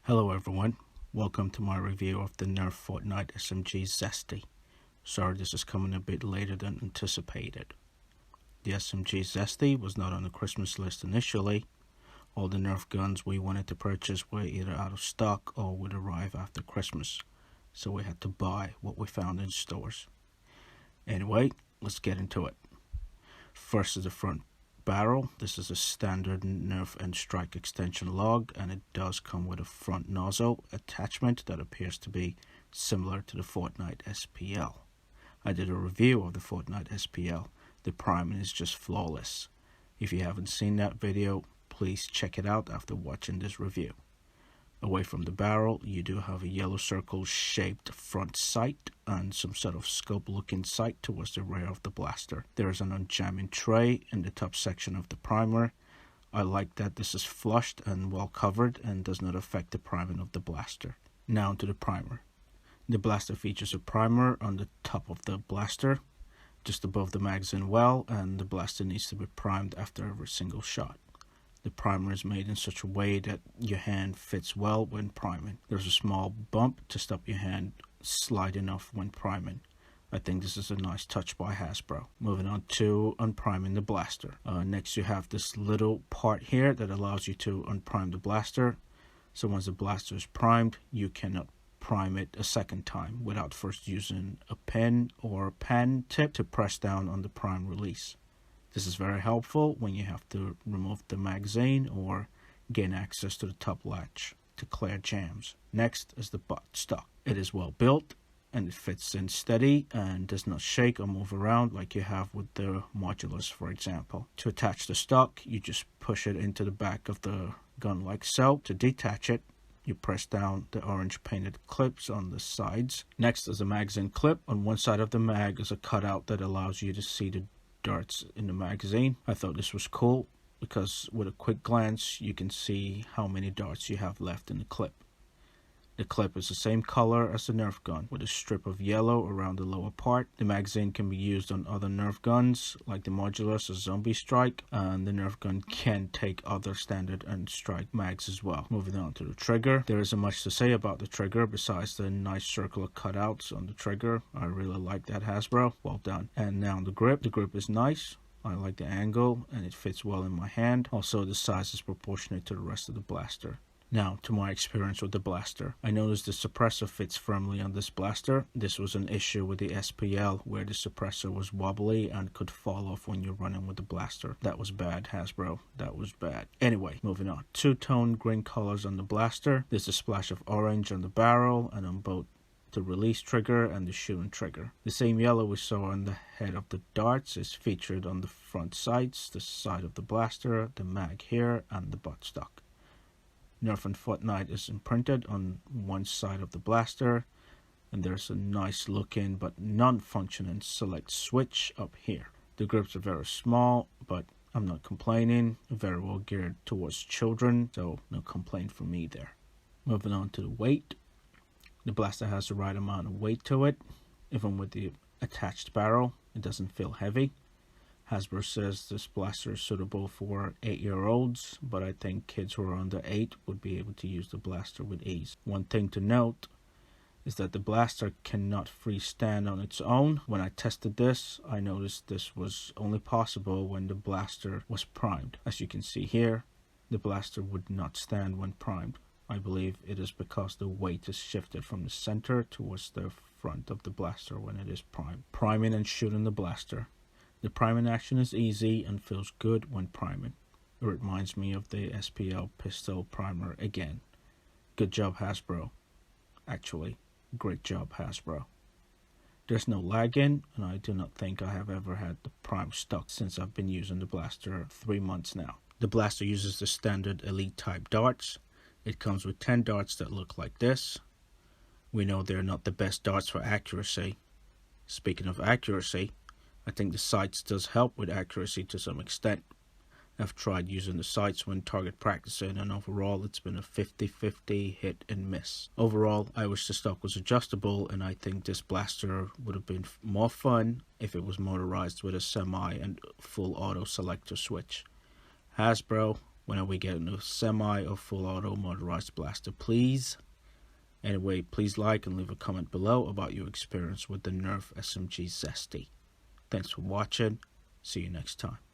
Hello everyone, welcome to my review of the Nerf Fortnite SMG-Zesty. Sorry this is coming a bit later than anticipated. The SMG-Zesty was not on the Christmas list initially. All the Nerf guns we wanted to purchase were either out of stock or would arrive after Christmas, so we had to buy what we found in stores. Anyway, let's get into it. First is the front barrel. This is a standard Nerf and Strike extension log, and it does come with a front nozzle attachment that appears to be similar to the Fortnite SPL. I did a review of the Fortnite SPL. The priming is just flawless. If you haven't seen that video, please check it out after watching this review. Away from the barrel, you do have a yellow circle shaped front sight and some sort of scope looking sight towards the rear of the blaster. There is an unjamming tray in the top section of the primer. I like that this is flushed and well covered and does not affect the priming of the blaster. Now to the primer. The blaster features a primer on the top of the blaster, just above the magazine well, and the blaster needs to be primed after every single shot. The primer is made in such a way that your hand fits well when priming. There's a small bump to stop your hand sliding off when priming. I think this is a nice touch by Hasbro. Moving on to unpriming the blaster. Next you have this little part here that allows you to unprime the blaster. So once the blaster is primed, you cannot prime it a second time without first using a pen or a pen tip to press down on the prime release. This is very helpful when you have to remove the magazine or gain access to the top latch to clear jams. Next is the butt stock. It is well built and it fits in steady and does not shake or move around like you have with the modulars, for example. To attach the stock, you just push it into the back of the gun like so. To detach it, you press down the orange painted clips on the sides. Next is a magazine clip. On one side of the mag is a cutout that allows you to see the darts in the magazine. I thought this was cool because with a quick glance you can see how many darts you have left in the clip. The clip is the same color as the Nerf gun with a strip of yellow around the lower part. The magazine can be used on other Nerf guns like the Modulus or Zombie Strike, and the Nerf gun can take other standard and Strike mags as well. Moving on to the trigger. There isn't much to say about the trigger besides the nice circular cutouts on the trigger. I really like that, Hasbro. Well done. And now the grip. The grip is nice. I like the angle and it fits well in my hand. Also the size is proportionate to the rest of the blaster. Now to my experience with the blaster. I noticed the suppressor fits firmly on this blaster. This was an issue with the SPL where the suppressor was wobbly and could fall off when you're running with the blaster. That was bad, Hasbro. That was bad. Anyway, moving on. Two-tone green colors on the blaster. There's a splash of orange on the barrel and on both the release trigger and the shooting trigger. The same yellow we saw on the head of the darts is featured on the front sights, the side of the blaster, the mag here, and the buttstock. Nerf and Fortnite is imprinted on one side of the blaster, and there's a nice looking but non-functioning select switch up here. The grips are very small, but I'm not complaining. Very well geared towards children, so no complaint from me there. Moving on to the weight. The blaster has the right amount of weight to it. Even with the attached barrel, it doesn't feel heavy. Hasbro says this blaster is suitable for 8-year-olds, but I think kids who are under 8 would be able to use the blaster with ease. One thing to note is that the blaster cannot freestand on its own. When I tested this, I noticed this was only possible when the blaster was primed. As you can see here, the blaster would not stand when primed. I believe it is because the weight is shifted from the center towards the front of the blaster when it is primed. Priming and shooting the blaster. The priming action is easy and feels good when priming. It reminds me of the SPL pistol primer again. Good job, Hasbro. Actually, great job, Hasbro. There's no lagging, and I do not think I have ever had the prime stuck since I've been using the blaster 3 months now. The blaster uses the standard Elite type darts. It comes with 10 darts that look like this. We know they're not the best darts for accuracy. Speaking of accuracy, I think the sights does help with accuracy to some extent. I've tried using the sights when target practicing, and overall it's been a 50-50 hit and miss. Overall, I wish the stock was adjustable, and I think this blaster would have been more fun if it was motorized with a semi and full auto selector switch. Hasbro, When are we getting a semi or full auto motorized blaster, please? Anyway, please like and leave a comment below about your experience with the Nerf SMG-Zesty. Thanks for watching. See you next time.